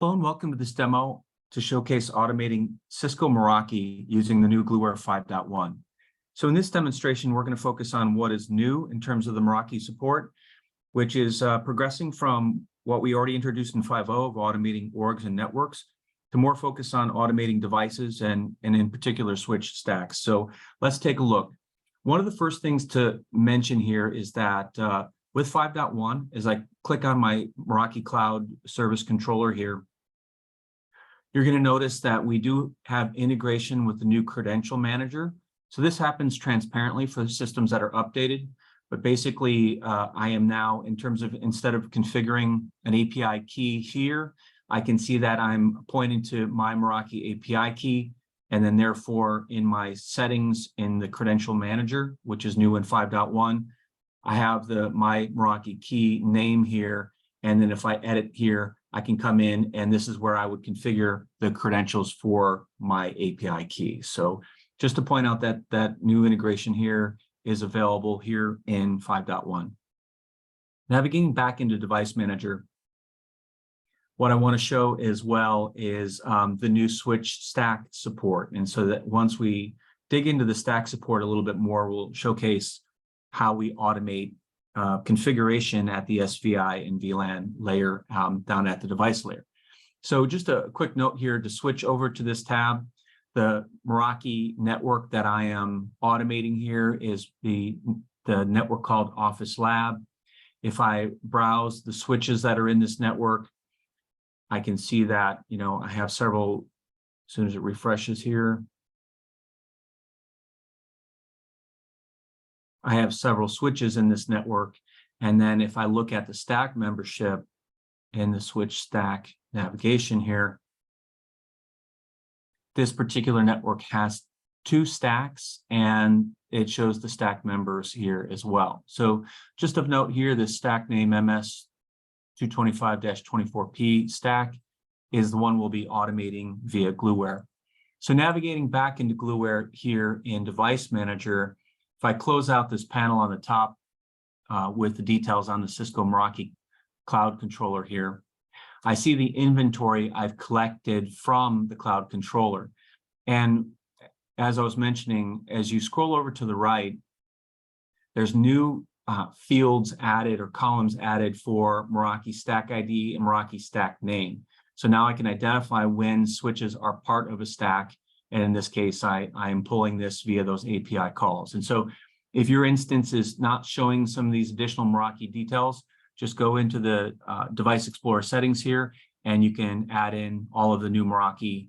Hello and welcome to this demo to showcase automating Cisco Meraki using the new Gluware 5.1. So in this demonstration, we're going to focus on what is new in terms of the Meraki support, which is progressing from what we already introduced in 5.0 of automating orgs and networks to more focus on automating devices and in particular switch stacks. So let's take a look. One of the first things to mention here is that with 5.1, as I click on my Meraki Cloud Service Controller here, you're going to notice that we do have integration with the new credential manager. So this happens transparently for the systems that are updated. But basically, I am now, in terms of instead of configuring an API key here, I can see that I'm pointing to my Meraki API key. And then therefore, in my settings in the credential manager, which is new in 5.1, I have my Meraki key name here. And then if I edit here, I can come in and this is where I would configure the credentials for my API key. So just to point out that that new integration here is available here in 5.1. Navigating back into Device Manager, what I want to show as well is the new switch stack support. And so that once we dig into the stack support a little bit more, we'll showcase how we automate configuration at the SVI and VLAN layer down at the device layer. So just a quick note here to switch over to this tab. The Meraki network that I am automating here is the network called Office Lab. If I browse the switches that are in this network, I can see that, I have several, as soon as it refreshes here, I have several switches in this network. And then if I look at the stack membership in the switch stack navigation here, this particular network has 2 stacks and it shows the stack members here as well. So just of note here, the stack name MS225-24P stack is the one we'll be automating via Gluware. So navigating back into Gluware here in Device Manager, if I close out this panel on the top with the details on the Cisco Meraki Cloud Controller here, I see the inventory I've collected from the Cloud Controller. And as I was mentioning, as you scroll over to the right, there's new fields added or columns added for Meraki Stack ID and Meraki Stack Name. So now I can identify when switches are part of a stack. And in this case, I am pulling this via those API calls. And so if your instance is not showing some of these additional Meraki details, just go into the Device Explorer settings here, and you can add in all of the new Meraki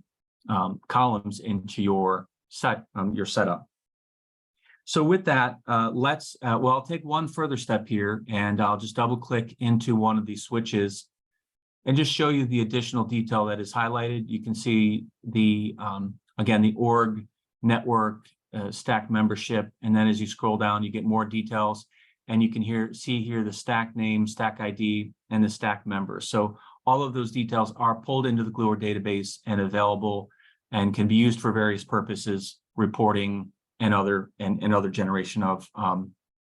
columns into your setup. So with that, I'll take one further step here, and I'll just double click into one of these switches and just show you the additional detail that is highlighted. You can see the again, the org, network, stack membership, and then as you scroll down, you get more details, and you can see here the stack name, stack ID, and the stack members. So all of those details are pulled into the Gluware database and available and can be used for various purposes, reporting and other generation of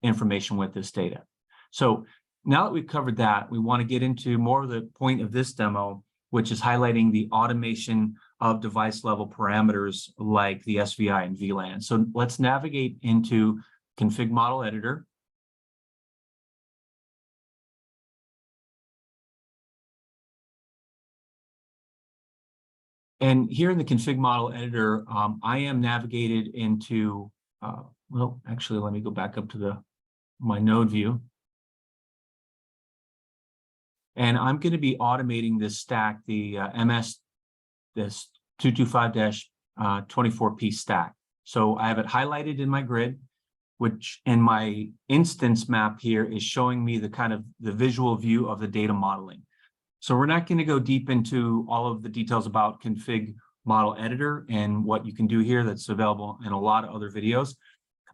information with this data. So now that we've covered that, we want to get into more of the point of this demo, which is highlighting the automation of device level parameters like the SVI and VLAN. So let's navigate into Config Model Editor. And here in the Config Model Editor, I am navigated into, well, actually, let me go back up to my node view. And I'm going to be automating this stack, the this 225-24P stack. So I have it highlighted in my grid, which in my instance map here is showing me the visual view of the data modeling. So we're not going to go deep into all of the details about Config Model Editor and what you can do here that's available in a lot of other videos.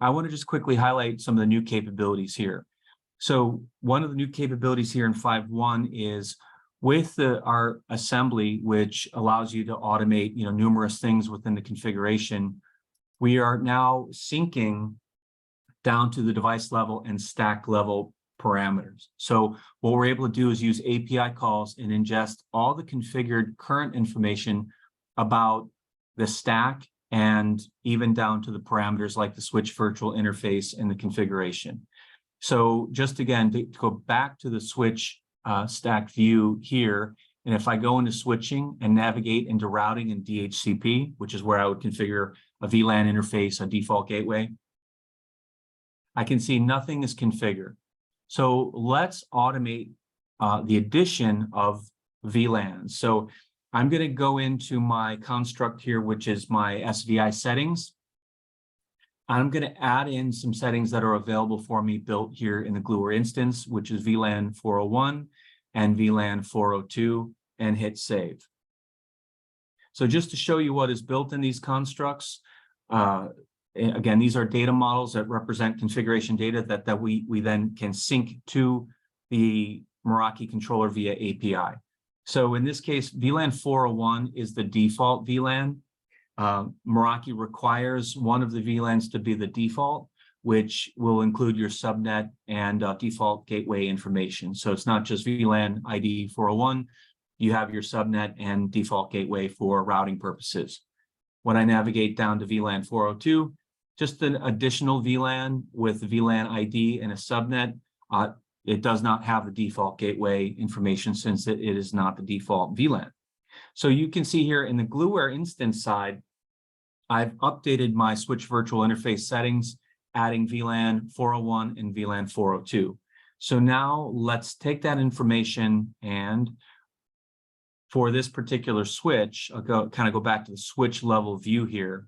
I want to just quickly highlight some of the new capabilities here. So one of the new capabilities here in 5.1 is with our assembly, which allows you to automate numerous things within the configuration. We are now syncing down to the device level and stack level parameters. So what we're able to do is use API calls and ingest all the configured current information about the stack and even down to the parameters like the switch virtual interface and the configuration. So just again, to go back to the switch stack view here, and if I go into switching and navigate into routing and DHCP, which is where I would configure a VLAN interface, a default gateway, I can see nothing is configured. So let's automate the addition of VLANs. So I'm going to go into my construct here, which is my SVI settings. I'm going to add in some settings that are available for me built here in the Gluware instance, which is VLAN 401 and VLAN 402, and hit save. So just to show you what is built in these constructs, again, these are data models that represent configuration data that we then can sync to the Meraki controller via API. So in this case, VLAN 401 is the default VLAN. Meraki requires one of the VLANs to be the default, which will include your subnet and default gateway information. So it's not just VLAN ID 401, you have your subnet and default gateway for routing purposes. When I navigate down to VLAN 402, just an additional VLAN with VLAN ID and a subnet. It does not have the default gateway information since it is not the default VLAN. So you can see here in the Gluware instance side, I've updated my switch virtual interface settings, adding VLAN 401 and VLAN 402. So now let's take that information, and for this particular switch, I'll go back to the switch level view here,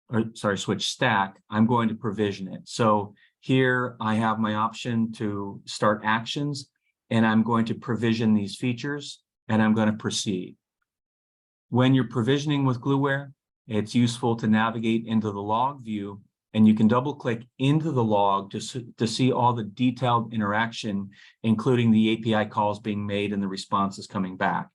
or sorry, switch stack. I'm going to provision it. So here I have my option to start actions, and I'm going to provision these features, and I'm going to proceed. When you're provisioning with Gluware, it's useful to navigate into the log view, and you can double click into the log to see all the detailed interaction, including the API calls being made and the responses coming back.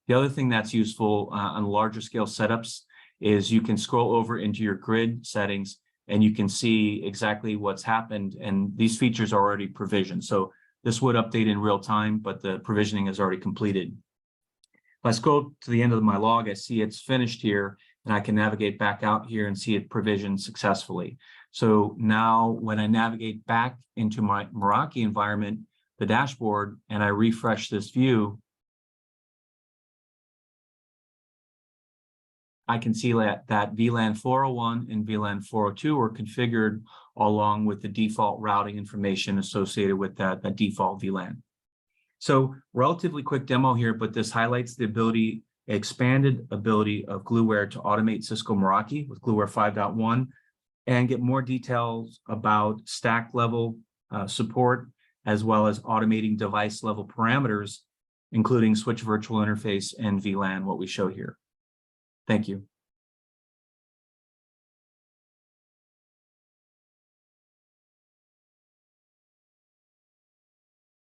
The other thing that's useful on larger scale setups is you can scroll over into your grid settings and you can see exactly what's happened, and these features are already provisioned. So this would update in real time, but the provisioning is already completed. If I scroll to the end of my log, I see it's finished here, and I can navigate back out here and see it provisioned successfully. So now when I navigate back into my Meraki environment, the dashboard, and I refresh this view, I can see that VLAN 401 and VLAN 402 are configured along with the default routing information associated with that default VLAN. So relatively quick demo here, but this highlights the expanded ability of Gluware to automate Cisco Meraki with Gluware 5.1 and get more details about stack level support, as well as automating device level parameters, including switch virtual interface and VLAN, what we show here. Thank you.